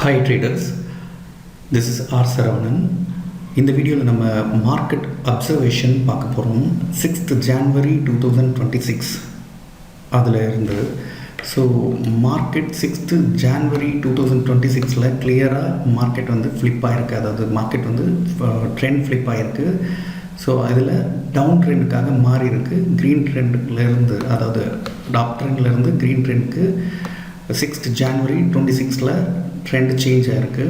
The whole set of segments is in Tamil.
Hi traders, this is R Saravanan. இந்த வீடியோவில் நம்ம மார்க்கெட் அப்சர்வேஷன் பார்க்க போகிறோம். 6th January 2026 அதில் இருந்து. ஸோ மார்க்கெட் 6th January 2026 கிளியராக மார்க்கெட் வந்து ஃப்ளிப் ஆகிருக்கு. அதாவது மார்க்கெட் வந்து ட்ரெண்ட் ஃப்ளிப் ஆகிருக்கு. ஸோ அதில் டவுன் ட்ரெண்டுக்காக மாறி இருக்குது. க்ரீன் ட்ரெண்ட்லேருந்து, அதாவது டாப் ட்ரெண்ட்லேருந்து க்ரீன் ட்ரெண்டுக்கு 6th January 2026 ட்ரெண்ட் சேஞ்ச் ஆகிருக்கு.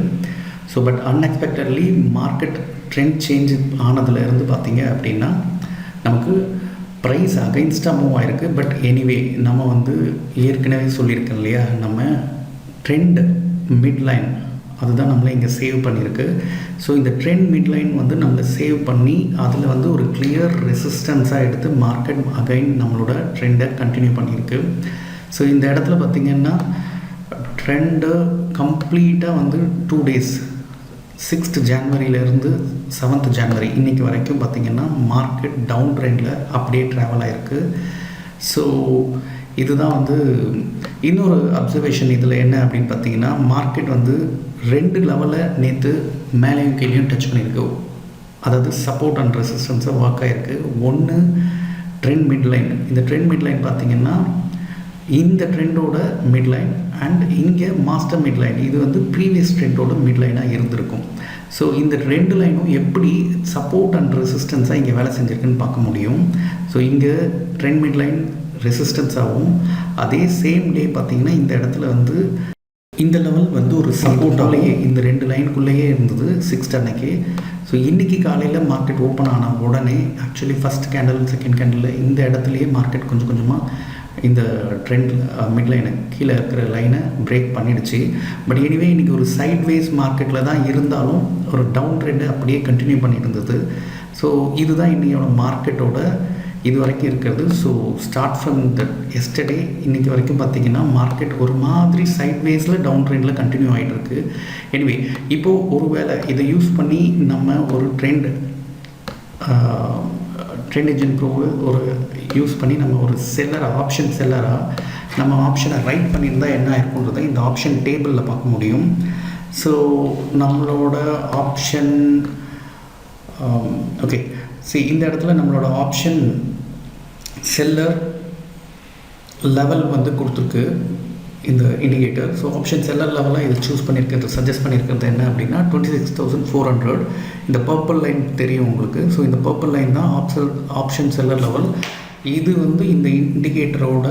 So but unexpectedly market trend change ஆனதுலேருந்து பார்த்தீங்க அப்படின்னா நமக்கு ப்ரைஸ் அகைன்ஸ்டாக மூவ் ஆகிருக்கு. பட் எனிவே நம்ம வந்து ஏற்கனவே சொல்லியிருக்கேன் இல்லையா, நம்ம ட்ரெண்ட் மிட்லைன் அதுதான் நம்மளை இங்கே சேவ் பண்ணியிருக்கு. ஸோ இந்த ட்ரெண்ட் மிட்லைன் வந்து நம்மளை சேவ் பண்ணி அதில் வந்து ஒரு கிளியர் ரெசிஸ்டன்ஸாக எடுத்து மார்க்கெட் அகைன் நம்மளோட ட்ரெண்டை கண்டினியூ பண்ணியிருக்கு. ஸோ இந்த இடத்துல பார்த்திங்கன்னா ட்ரெண்டு கம்ப்ளீட்டாக வந்து 2 days 6th January 7th January இன்றைக்கி வரைக்கும் பார்த்திங்கன்னா மார்க்கெட் டவுன் ட்ரெண்டில் அப்படியே ட்ராவல் ஆகிருக்கு. ஸோ இதுதான் வந்து இன்னொரு அப்சர்வேஷன். இதில் என்ன அப்படின்னு பார்த்தீங்கன்னா, மார்க்கெட் வந்து 2 லெவலில் நேற்று மேலேயும் கீழேயும் டச் பண்ணியிருக்கு. அதாவது சப்போர்ட் அண்ட் ரெசிஸ்டன்ஸாக ஒர்க் ஆகிருக்கு. ஒன்று ட்ரெண்ட் மிட்லைன். இந்த ட்ரெண்ட் மிட்லைன் பார்த்திங்கன்னா இந்த ட்ரெண்டோட மிட்லைன் அண்ட் இங்கே மாஸ்டர் மிட்லைன், இது வந்து ப்ரீவியஸ் ட்ரெண்டோட மிட்லைனாக இருந்திருக்கும். ஸோ இந்த 2 லைனும் எப்படி சப்போர்ட் அண்ட் ரெசிஸ்டன்ஸாக இங்கே வேலை செஞ்சுருக்குன்னு பார்க்க முடியும். ஸோ இங்கே ட்ரெண்ட் மிட்லைன் ரெசிஸ்டன்ஸாகவும், அதே சேம் டே பார்த்திங்கன்னா இந்த இடத்துல வந்து இந்த லெவல் வந்து ஒரு சப்போர்ட்டாலேயே இந்த 2 லைனுக்குள்ளேயே இருந்தது 6th அன்னைக்கு. ஸோ இன்றைக்கி காலையில் மார்க்கெட் ஓப்பன் ஆன உடனே actually first candle second candle இந்த இடத்துலையே மார்க்கெட் கொஞ்சம் கொஞ்சமாக இந்த ட்ரெண்ட் மிட்லைனை கீழே இருக்கிற லைனை பிரேக் பண்ணிடுச்சு. பட் எனிவே இன்றைக்கி ஒரு சைட்வேஸ் மார்க்கெட்டில் தான் இருந்தாலும் ஒரு டவுன் ட்ரெண்டை அப்படியே கண்டினியூ பண்ணிட்டு இருந்தது. ஸோ இதுதான் இன்றையோட மார்க்கெட்டோட இது வரைக்கும் இருக்கிறது. ஸோ ஸ்டார்ட் ஃப்ரம் எஸ்டர்டே இன்றைக்கி வரைக்கும் பார்த்திங்கன்னா மார்க்கெட் ஒரு மாதிரி சைட்வேஸில் டவுன் ட்ரெண்டில் கண்டினியூ ஆகிட்டு இருக்குது. எனிவே இப்போது ஒரு வேளை இதை யூஸ் பண்ணி நம்ம ஒரு ட்ரெண்ட் இன்ஜின் ப்ரோவை ஒரு யூஸ் பண்ணி நம்ம ஒரு செல்லராக, ஆப்ஷன் செல்லராக நம்ம ஆப்ஷனை ரைட் பண்ணியிருந்தால் என்ன இருக்குன்றதை இந்த ஆப்ஷன் டேபிளில் பார்க்க முடியும். ஸோ நம்மளோட ஆப்ஷன் ஓகே இந்த இடத்துல நம்மளோட ஆப்ஷன் செல்லர் லெவல் வந்து கொடுத்துருக்கு இந்த இண்டிகேட்டர். ஸோ ஆப்ஷன் செல்லர் லெவலாக இது சூஸ் பண்ணியிருக்கிறது, சஜஸ்ட் பண்ணியிருக்கிறது என்ன அப்படின்னா 26,400. இந்த பர்பிள் லைன் தெரியும் உங்களுக்கு. ஸோ இந்த பர்பிள் லைன் தான் ஆப்ஷன் செல்லர் லெவல். இது வந்து இந்த இண்டிகேட்டரோட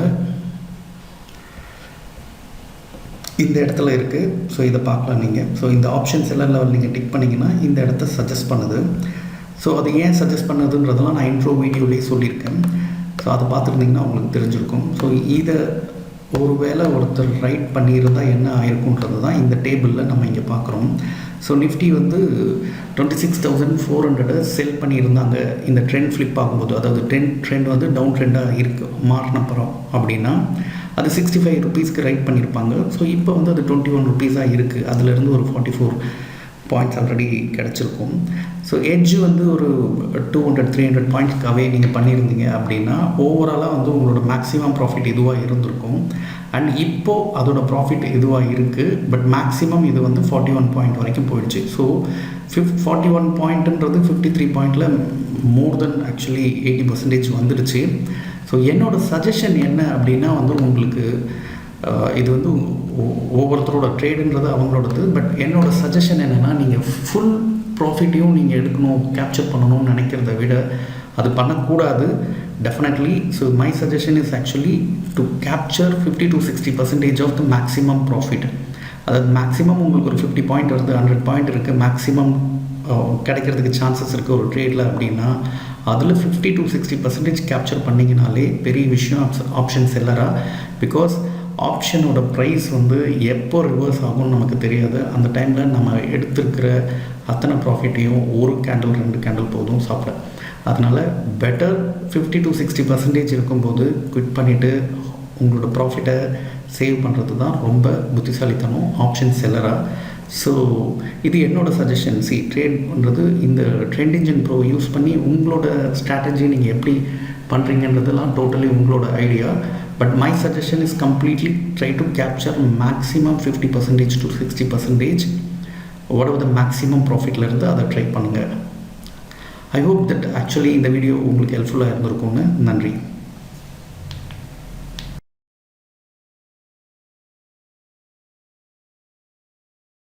இந்த இடத்துல இருக்குது. ஸோ இதை பார்க்கலாம் நீங்கள். ஸோ இந்த ஆப்ஷன் செல்லர் லெவல் நீங்கள் டிக் பண்ணிங்கன்னா இந்த இடத்த சஜஸ்ட் பண்ணுது. ஸோ அது ஏன் சஜஸ்ட் பண்ணுதுன்றதெல்லாம் நான் இன்ட்ரோ வீடியோலேயே சொல்லியிருக்கேன். ஸோ அதை பார்த்துருந்தீங்கன்னா உங்களுக்கு தெரிஞ்சிருக்கும். ஸோ இதை ஒரு வேளை ஒருத்தர் ரைட் பண்ணியிருந்தால் என்ன ஆயிருக்குன்றது தான் இந்த டேபிளில் நம்ம இங்கே பார்க்குறோம். ஸோ நிஃப்டி வந்து 26,400 செல் பண்ணியிருந்தாங்க இந்த ட்ரெண்ட் ஃப்ளிப் ஆகும்போது. அதாவது ட்ரெண்ட் வந்து டவுன் ட்ரெண்டாக இருக்குது மாறினப்புறம் அப்படின்னா அது 65 rupeesக்கு ரைட் பண்ணியிருப்பாங்க. ஸோ இப்போ வந்து அது 21 rupees இருக்குது. அதிலிருந்து ஒரு 44 பாயிண்ட்ஸ் ஆல்ரெடி கிடச்சிருக்கும். ஸோ எட்ஜ் வந்து ஒரு 200-300 பாயிண்ட்ஸ்க்காகவே நீங்கள் பண்ணியிருந்தீங்க அப்படின்னா ஓவராலாக வந்து உங்களோட மேக்ஸிமம் ப்ராஃபிட் இதுவாக இருந்திருக்கும். அண்ட் இப்போது அதோட ப்ராஃபிட் இதுவாக இருக்குது. பட் மேக்ஸிமம் இது வந்து 41 பாயிண்ட் வரைக்கும் போயிடுச்சு. ஸோ 41 பாயிண்ட்டுன்றது 53 பாயிண்டில் மோர் தென் ஆக்சுவலி 80% வந்துடுச்சு. ஸோ என்னோடய சஜஷன் என்ன அப்படின்னா வந்து உங்களுக்கு இது வந்து ஒவ்வொருத்தரோட ட்ரேடுன்றது அவங்களோடது. பட் என்னோடய சஜஷன் என்னென்னா, நீங்கள் ஃபுல் ப்ராஃபிட்டையும் நீங்கள் எடுக்கணும், கேப்சர் பண்ணணும்னு நினைக்கிறத விட அது பண்ணக்கூடாது definitely. So my suggestion is actually to capture 50-60% of the maximum profit. அதாவது மேக்ஸிமம் உங்களுக்கு ஒரு 50 பாயிண்ட் வருது, 100 பாயிண்ட் இருக்குது, மேக்ஸிமம் கிடைக்கிறதுக்கு சான்சஸ் இருக்குது ஒரு ட்ரேடில் அப்படின்னா அதில் 50-60% கேப்சர் பண்ணிங்கனாலே பெரிய விஷயம் ஆப்ஷன் செல்லராக. பிகாஸ் ஆப்ஷனோட ப்ரைஸ் வந்து எப்போ ரிவர்ஸ் ஆகும்னு நமக்கு தெரியாது. அந்த டைமில் நம்ம எடுத்துருக்கிற அத்தனை ப்ராஃபிட்டையும் ஒரு கேண்டில் 2 கேண்டில் போதும் சாப்பிட. அதனால் பெட்டர் 50-60% இருக்கும்போது குவிட் பண்ணிவிட்டு உங்களோட ப்ராஃபிட்டை சேவ் பண்ணுறது தான் ரொம்ப புத்திசாலித்தனம் ஆப்ஷன் செல்லராக. ஸோ இது என்னோடய சஜஷன். ட்ரேட் பண்ணுறது இந்த ட்ரெண்ட் இன்ஜின் ப்ரோ யூஸ் பண்ணி உங்களோட ஸ்ட்ராட்டஜி நீங்கள் எப்படி பண்ணுறீங்கன்றதெல்லாம் டோட்டலி உங்களோட idea. But my suggestion is completely try to capture maximum 50% to 60%, whatever the maximum ப்ராஃபிட்டில் இருந்து அதை ட்ரை பண்ணுங்கள். ஐ ஹோப் தட் ஆக்சுவலி இந்த வீடியோ உங்களுக்கு ஹெல்ப்ஃபுல்லாக இருந்திருக்கும்னு. நன்றி.